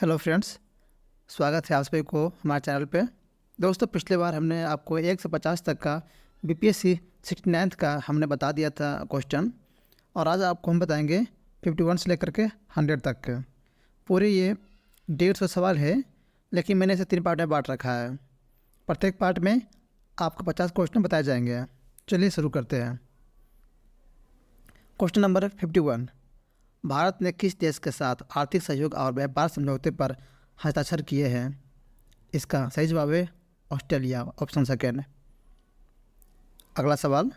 Hello friends, स्वागत है आप सभी को हमारे चैनल पे। दोस्तों, पिछले बार हमने आपको 1 से 50 तक का बीपीएससी 69th का हमने बता दिया था क्वेश्चन, और आज आपको हम बताएंगे 51 से लेकर के 100 तक के। पूरे ये 150 सवाल है, लेकिन मैंने इसे 3 पार्ट में बांट रखा है। प्रत्येक पार्ट में आपको 50 क्वेश्चन बताए जाएंगे। चलिए शुरू करते हैं। Question number 51। भारत ने किस देश के साथ आर्थिक सहयोग और व्यापार समझौते पर हस्ताक्षर किए हैं? इसका सही जवाब है ऑस्ट्रेलिया, ऑप्शन सेकेंड। अगला सवाल,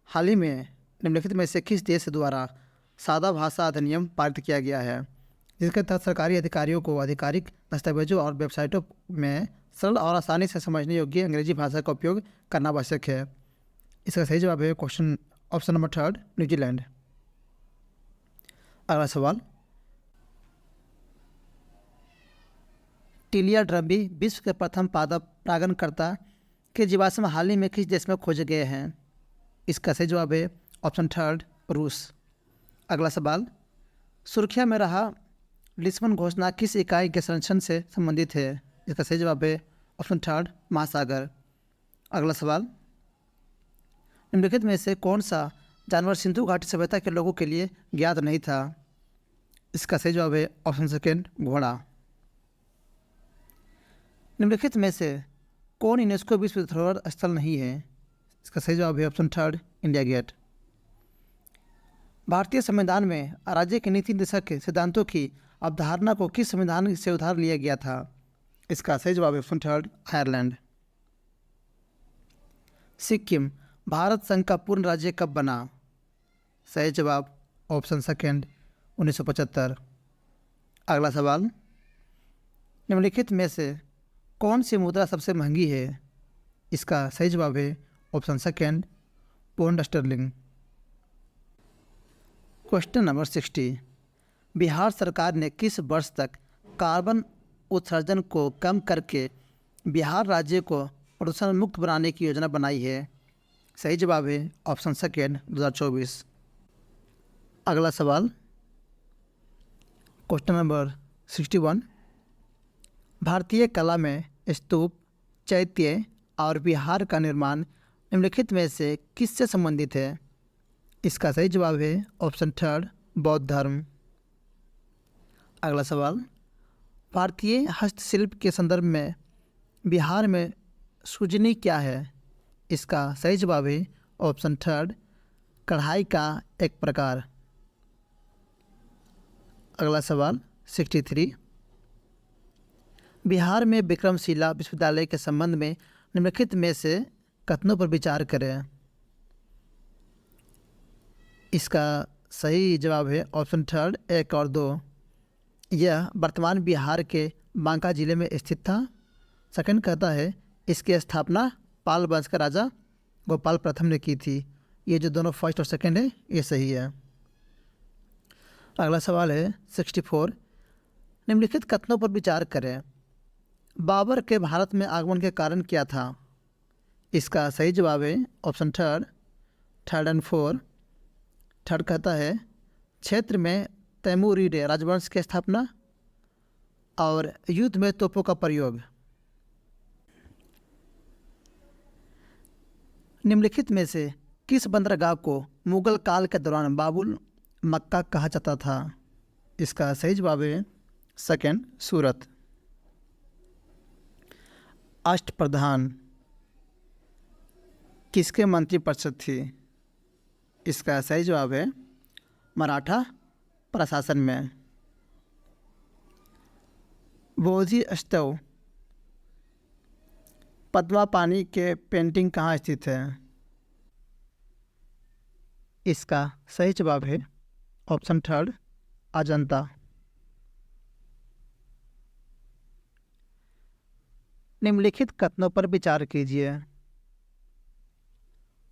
हाल ही में निम्नलिखित में से किस देश द्वारा सादा भाषा अधिनियम पारित किया गया है, जिसके तहत सरकारी अधिकारियों को आधिकारिक दस्तावेजों और वेबसाइटों में सरल और आसानी से समझने योग्य अंग्रेजी भाषा का उपयोग करना आवश्यक है? इसका सही जवाब है question option number third, New Zealand. अगला सवाल, टिलिया ड्रम्बी विश्व के प्रथम पादप परागणकर्ता के जीवाश्म हाल ही में किस देश में खोजे गए हैं? इसका सही जवाब है ऑप्शन थर्ड, रूस। अगला सवाल, सुर्खिया में रहा लिस्बन घोषणा किस इकाई के संरक्षण से संबंधित है? इसका सही जवाब है ऑप्शन थर्ड, महासागर। अगला सवाल, निम्नलिखित में से कौन सा जानवर सिंधु घाटी सभ्यता के लोगों के लिए ज्ञात नहीं था? इसका सही जवाब है ऑप्शन सेकेंड, घोड़ा। निम्नलिखित में से कौन यूनेस्को विश्व धरोहर स्थल नहीं है? इसका सही जवाब है ऑप्शन थर्ड, इंडिया गेट। भारतीय संविधान में राज्य के नीति निर्देशक सिद्धांतों की अवधारणा को किस संविधान से उधार लिया गया था? इसका सही जवाब है option third, Ireland. Sikkim Bharat संघ का पूर्ण राज्य कब बना? सही जवाब ऑप्शन सेकेंड, 1975। अगला सवाल, निम्नलिखित में से कौन सी मुद्रा सबसे महंगी है? इसका सही जवाब है option second, pound sterling. Question number 60। Bihar सरकार ने किस वर्ष तक कार्बन उत्सर्जन को कम करके बिहार राज्य को प्रदूषण मुक्त बनाने की योजना बनाई है? सही जवाब है ऑप्शन सेकेंड, 2024। अगला सवाल, क्वेश्चन नंबर 61। भारतीय कला में स्तूप, चैत्य और विहार का निर्माण निम्नलिखित में से किससे संबंधित है? इसका सही जवाब है ऑप्शन थर्ड, बौद्ध धर्म। अगला सवाल, भारतीय हस्तशिल्प के संदर्भ में बिहार में सुजनी क्या है? इसका सही जवाब है ऑप्शन थर्ड, कढ़ाई का एक प्रकार। अगला सवाल 63। बिहार में विक्रमशिला विश्वविद्यालय के संबंध में निम्नलिखित में से कथनों पर विचार करें? इसका सही जवाब है ऑप्शन थर्ड, 1 और 2। यह वर्तमान बिहार के बांका जिले में स्थित था। सेकंड कहता है इसकी स्थापना पाल वंश का राजा गोपाल प्रथम ने की थी। ये जो दोनों फर्स्ट और सेकंड है ये सही है। अगला सवाल है 64। निम्नलिखित कथनों पर विचार करें। बाबर के भारत में आगमन के कारण क्या था? इसका सही जवाब है ऑप्शन थर्ड, 3rd और 4। थर्ड कहता है क्षेत्र में तैमूरिड राजवंश की स्थापना और युद्ध में तोपों का प्रयोग। निम्नलिखित में से किस बंदरगाह को मुगल काल के दौरान बाबुल मक्का कहा जाता था? इसका सही जवाब है सेकेंड, सूरत। अष्टप्रधान किसके मंत्रिपरिषद थी? इसका सही जवाब है मराठा प्रशासन में। बोधि स्तव पद्मा पानी के पेंटिंग कहाँ स्थित है? इसका सही जवाब है ऑप्शन थर्ड, अजंता। निम्नलिखित कथनों पर विचार कीजिए।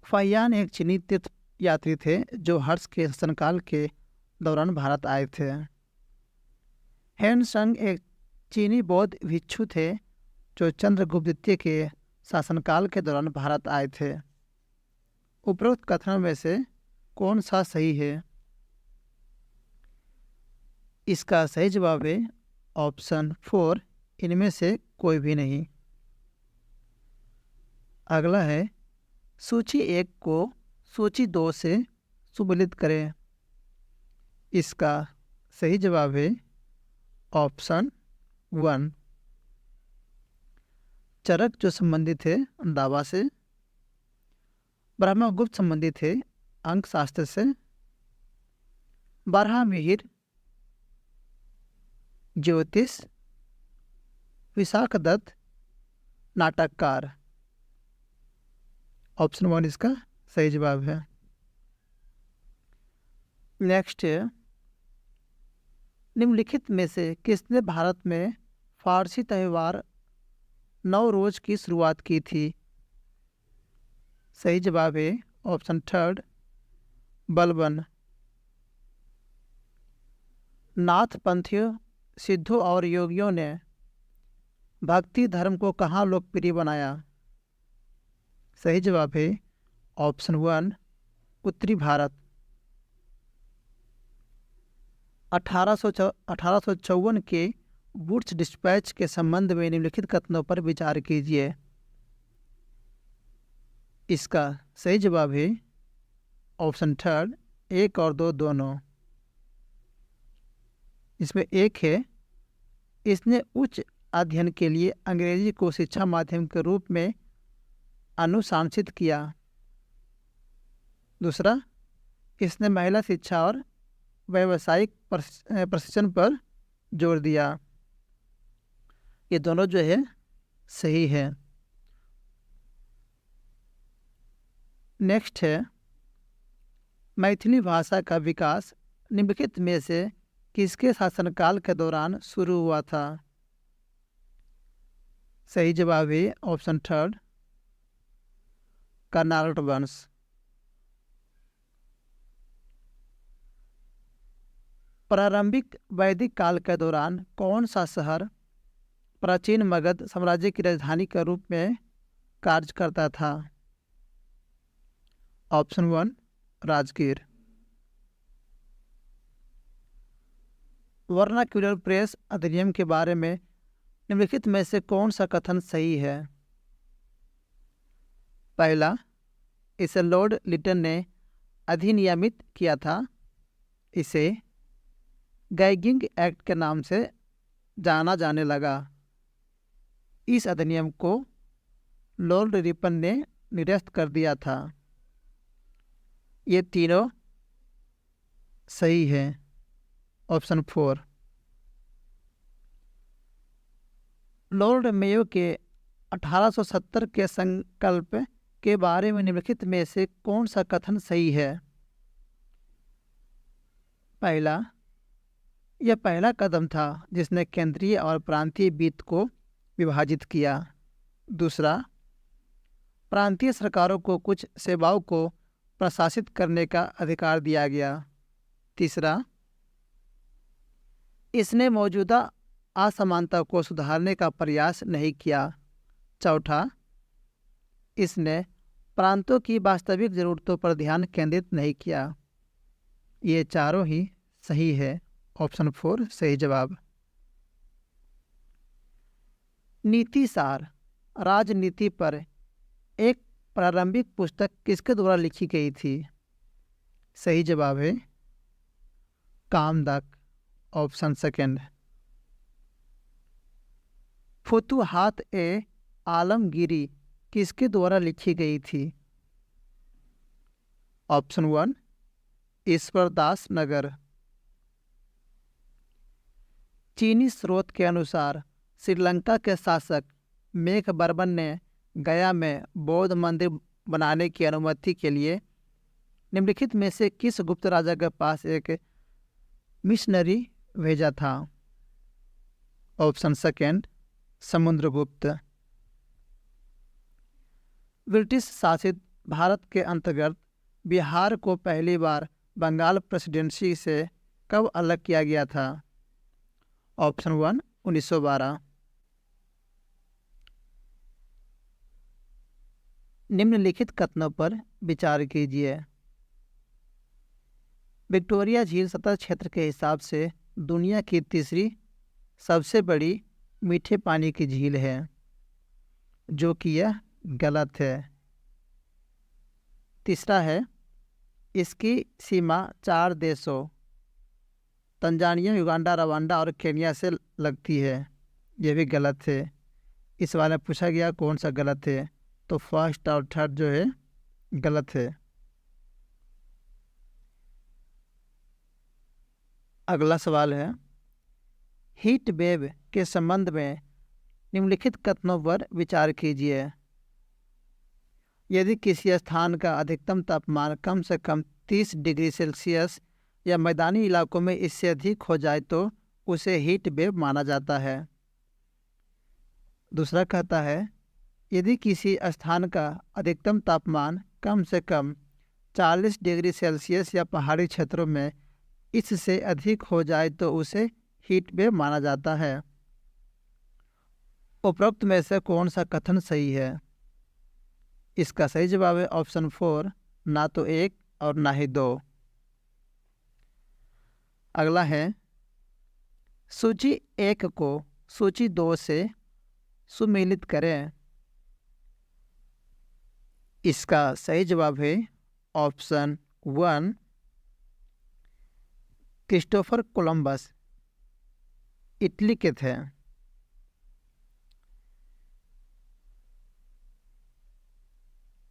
फहियान एक चीनी तीर्थ यात्री थे जो हर्ष के शासनकाल के दौरान भारत आए थे। हेनसंग एक चीनी बौद्ध भिक्षु थे जो चंद्रगुप्त द्वितीय के शासनकाल के दौरान भारत आए थे। उपरोक्त कथनों में से कौन सा सही है? इसका सही जवाब है ऑप्शन 4 इनमें से कोई भी नहीं। अगला है सूची 1 को सूची 2 से सुमेलित करें। इसका सही जवाब है ऑप्शन 1। चरक जो संबंधित है दावा से, ब्रह्मगुप्त संबंधित है अंक शास्त्र से, बारहमिहिर ज्योतिष, विशाख दत्त नाटककार। ऑप्शन 1 इसका सही जवाब है। नेक्स्ट है निम्नलिखित में से किसने भारत में फारसी त्यौहार नवरोज की शुरुआत की थी? सही जवाब है ऑप्शन 3 बलबन। नाथ पंथियों, सिद्धों और योगियों ने भक्ति धर्म को कहाँ लोकप्रिय बनाया? सही जवाब है ऑप्शन 1 उत्तरी भारत। 1854 के वुड्स डिस्पैच के संबंध में निम्नलिखित कथनों पर विचार कीजिए। इसका सही जवाब है ऑप्शन 3 1 और 2 दोनों। इसमें एक है इसने उच्च अध्ययन के लिए अंग्रेजी को शिक्षा माध्यम के रूप में अनुशंसित किया। दूसरा, इसने महिला शिक्षा और व्यावसायिक प्रशिक्षण पर जोर दिया। ये दोनों जो है सही है। नेक्स्ट है मैथिली भाषा का विकास निम्नलिखित में से किसके शासनकाल के दौरान शुरू हुआ था? सही जवाब है ऑप्शन 3 कर्नाट वंश। प्रारंभिक वैदिक काल के दौरान कौन सा शहर प्राचीन मगध साम्राज्य की राजधानी के रूप में कार्य करता था? ऑप्शन 1 राजगीर। वर्नाक्यूलर प्रेस अधिनियम के बारे में निम्नलिखित में से कौन सा कथन सही है? पहला, इसे लॉर्ड लिटन ने अधिनियमित किया था। इसे गैगिंग एक्ट के नाम से जाना जाने लगा। इस अधिनियम को लॉर्ड रिपन ने निरस्त कर दिया था। ये तीनों सही है। ऑप्शन 4। लॉर्ड मेयो के 1870 के संकल्प के बारे में निम्नलिखित में से कौन सा कथन सही है? पहला, यह पहला कदम था जिसने केंद्रीय और प्रांतीय वित्त को विभाजित किया। दूसरा, प्रांतीय सरकारों को कुछ सेवाओं को प्रशासित करने का अधिकार दिया गया। तीसरा, इसने मौजूदा असमानता को सुधारने का प्रयास नहीं किया। चौथा, इसने प्रांतों की वास्तविक ज़रूरतों पर ध्यान केंद्रित नहीं किया। ये चारों ही सही है। ऑप्शन 4 सही जवाब। नीति सार राजनीति पर एक प्रारंभिक पुस्तक किसके द्वारा लिखी गई थी? सही जवाब है कामदक। ऑप्शन 2। फुतुहात ए आलमगीरी किसके द्वारा लिखी गई थी? ऑप्शन 1 ईश्वरदास नगर। चीनी स्रोत के अनुसार श्रीलंका के शासक मेघवर्मन ने गया में बौद्ध मंदिर बनाने की अनुमति के लिए निम्नलिखित में से किस गुप्त राजा के पास एक मिशनरी भेजा था? ऑप्शन 2 समुद्रगुप्त। ब्रिटिश शासित भारत के अंतर्गत बिहार को पहली बार बंगाल प्रेसिडेंसी से कब अलग किया गया था? ऑप्शन 1 1912। निम्नलिखित कथनों पर विचार कीजिए। विक्टोरिया झील सतह क्षेत्र के हिसाब से दुनिया की तीसरी सबसे बड़ी मीठे पानी की झील है, जो कि यह गलत है। तीसरा है, इसकी सीमा 4 देशों तंजानिया, युगांडा, रवांडा और केन्या से लगती है। यह भी गलत है। इस वाले में पूछा गया कौन सा गलत है, तो फर्स्ट और थर्ड जो है गलत है। अगला सवाल है, हीट वेव के संबंध में निम्नलिखित कथनों पर विचार कीजिए। यदि किसी स्थान का अधिकतम तापमान कम से कम 30 डिग्री सेल्सियस या मैदानी इलाकों में इससे अधिक हो जाए तो उसे हीट वेव माना जाता है। दूसरा कहता है, यदि किसी स्थान का अधिकतम तापमान कम से कम 40 डिग्री सेल्सियस या पहाड़ी क्षेत्रों में इससे अधिक हो जाए तो उसे हीट वेव माना जाता है। उपरोक्त में से कौन सा कथन सही है? इसका सही जवाब है ऑप्शन 4, ना तो 1 और ना ही 2। अगला है, सूची 1 को सूची 2 से सुमेलित करें। इसका सही जवाब है ऑप्शन 1, क्रिस्टोफर कोलंबस इटली के थे।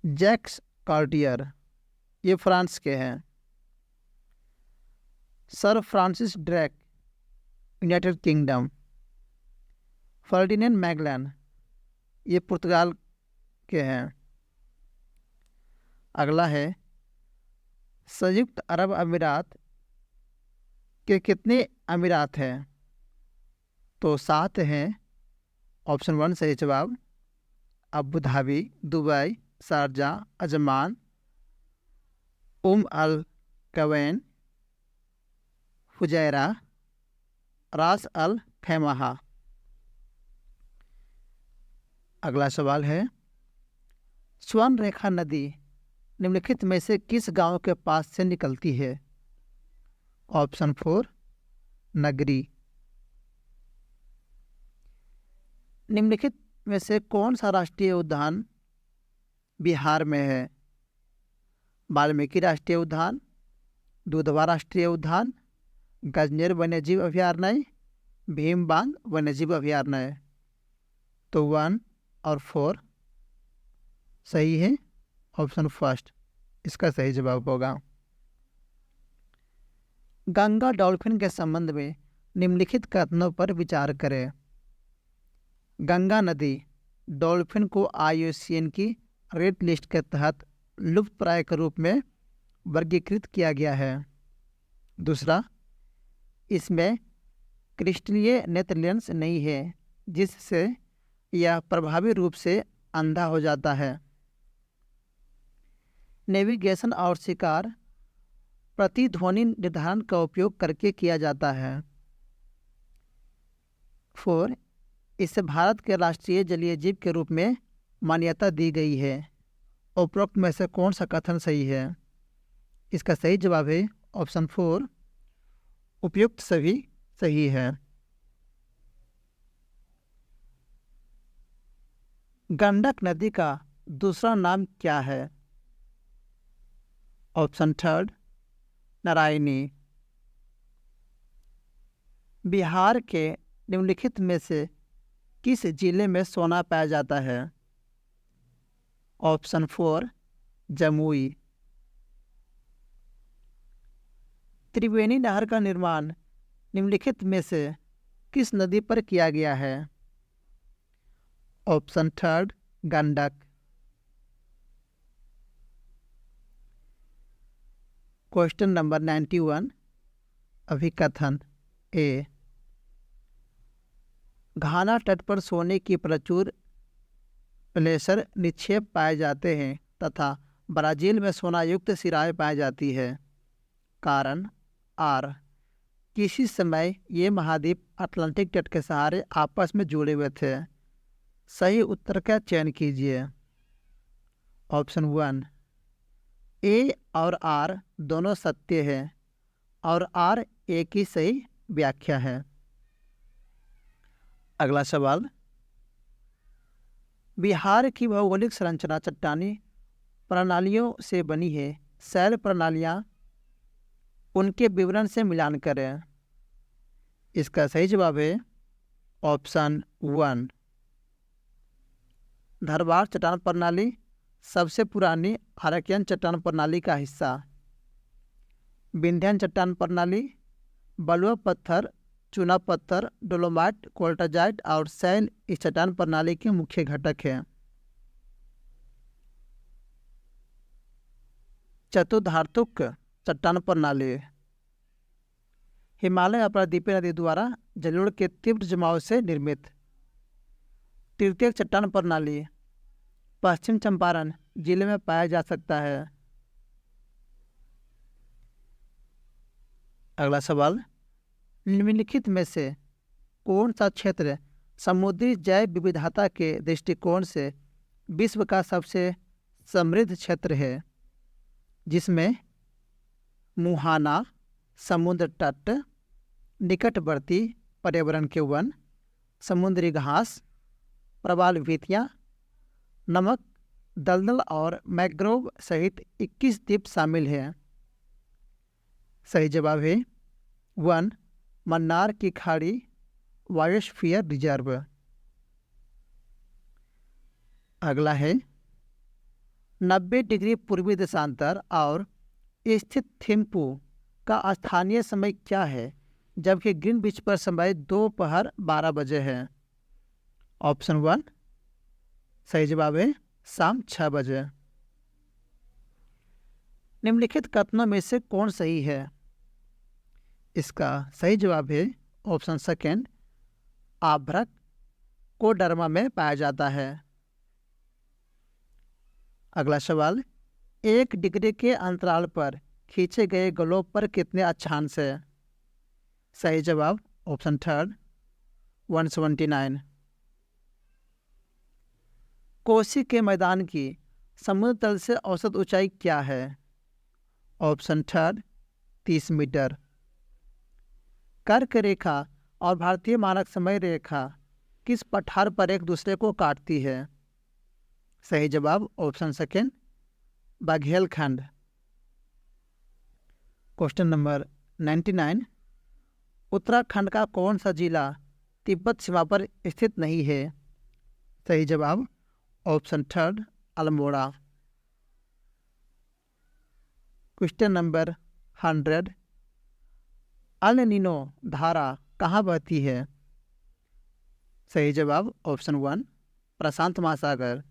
जैक्स कार्टियर ये फ्रांस के हैं। Sir Francis Drake United kingdom. Ferdinand Magellan ये पुर्तगाल के हैं। अगला है, संयुक्त अरब अमीरात के कितने अमीरात हैं? तो 7 हैं। ऑप्शन 1 सही जवाब। Abu Dhabi, Dubai, Sharjah, Ajman, Al Quwain, Fujairah, Ras Al खैमाहा। अगला सवाल है, स्वर्ण रेखा नदी निम्नलिखित में से किस गांव के पास से निकलती है? ऑप्शन 4, नगरी। निम्नलिखित में से कौन सा राष्ट्रीय उद्यान बिहार में है? वाल्मीकि राष्ट्रीय उद्यान, दुधवा राष्ट्रीय उद्यान, गजनेर वन्यजीव अभयारण्य, भीम बांध वन्यजीव अभयारण्य। तो 1 और 4 सही है। ऑप्शन 1 इसका सही जवाब होगा। गंगा डॉल्फिन के संबंध में निम्नलिखित कथनों पर विचार करें। गंगा नदी डॉल्फिन को IUCN की रेड लिस्ट के तहत लुप्तप्राय के रूप में वर्गीकृत किया गया है। दूसरा, इसमें क्रिस्टलीय नेत्र लेंस नहीं है, जिससे यह प्रभावी रूप से अंधा हो जाता है। नेविगेशन और शिकार प्रतिध्वनि निर्धारण का उपयोग करके किया जाता है। 4, इसे भारत के राष्ट्रीय जलीय जीव के रूप में मान्यता दी गई है। उपरोक्त में से कौन सा कथन सही है? इसका सही जवाब है ऑप्शन 4, उपयुक्त सभी सही है। गंडक नदी का दूसरा नाम क्या है? ऑप्शन 3, नारायणी। बिहार के निम्नलिखित में से किस जिले में सोना पाया जाता है? ऑप्शन 4, जमुई। त्रिवेणी नहर का निर्माण निम्नलिखित में से किस नदी पर किया गया है? ऑप्शन 3, गंडक। क्वेश्चन नंबर 91, अभिकथन ए। घाना तट पर सोने की प्रचुर प्लेसर निक्षेप पाए जाते हैं तथा ब्राज़ील में सोनायुक्त सिराएं पाई जाती है। कारण आर, किसी समय ये महाद्वीप अटलांटिक तट के सहारे आपस में जुड़े हुए थे। सही उत्तर का चयन कीजिए। ऑप्शन 1, ए और आर दोनों सत्य है और आर ए की सही व्याख्या है। अगला सवाल, बिहार की भौगोलिक संरचना चट्टानी प्रणालियों से बनी है, शैल प्रणालियाँ उनके विवरण से मिलान करें। इसका सही जवाब है ऑप्शन 1। धरवार चट्टान प्रणाली सबसे पुरानी आर्कियन चट्टान प्रणाली का हिस्सा। विंध्यन चट्टान प्रणाली बलुआ पत्थर, चूना पत्थर, डोलोमाइट, क्वार्टजाइट और शैल इस चट्टान प्रणाली के मुख्य घटक हैं। चतुर्धातुक चट्टान प्रणाली हिमालय अपरादीपीय नदी द्वारा जलोढ़ के तीव्र जमाव से निर्मित। तृतीयक चट्टान प्रणाली पश्चिम चंपारण जिले में पाया जा सकता है। अगला सवाल, निम्नलिखित में से कौन सा क्षेत्र समुद्री जैव विविधता के दृष्टिकोण से विश्व का सबसे समृद्ध क्षेत्र है, जिसमें मुहाना, समुद्र तट, निकटवर्ती पर्यावरण के वन, समुद्री घास, प्रवाल भित्तियाँ, नमक, दलदल और मैंग्रोव सहित 21 द्वीप शामिल हैं। सही जवाब है 1 मन्नार की खाड़ी बायोस्फीयर रिजर्व। अगला है 90 डिग्री पूर्वी देशांतर और स्थित थिम्पू का स्थानीय समय क्या है, जबकि ग्रीनविच पर समय दोपहर 12 बजे है। ऑप्शन 1 सही जवाब है शाम 6 बजे। निम्नलिखित कथनों में से कौन सही है? इसका सही जवाब है ऑप्शन 2 आभ्रक कोडरमा में पाया जाता है। अगला सवाल, 1 डिग्री के अंतराल पर खींचे गए ग्लोब पर कितने अक्षांश है? सही जवाब ऑप्शन 3 179। कोसी के मैदान की समुद्र तल से औसत ऊंचाई क्या है? Option 3 30 metre. कर्क रेखा और भारतीय मानक समय रेखा किस पठार पर एक दूसरे को काटती है? सही जवाब option 2 Baghelkhand. Question number 99, Uttarakhand का कौन सा जिला तिब्बत सीमा पर स्थित नहीं है? सही जवाब option 3 Almora. Question number 100, El Nino धारा कहाँ बहती है? सही जवाब ऑप्शन 1 प्रशांत महासागर।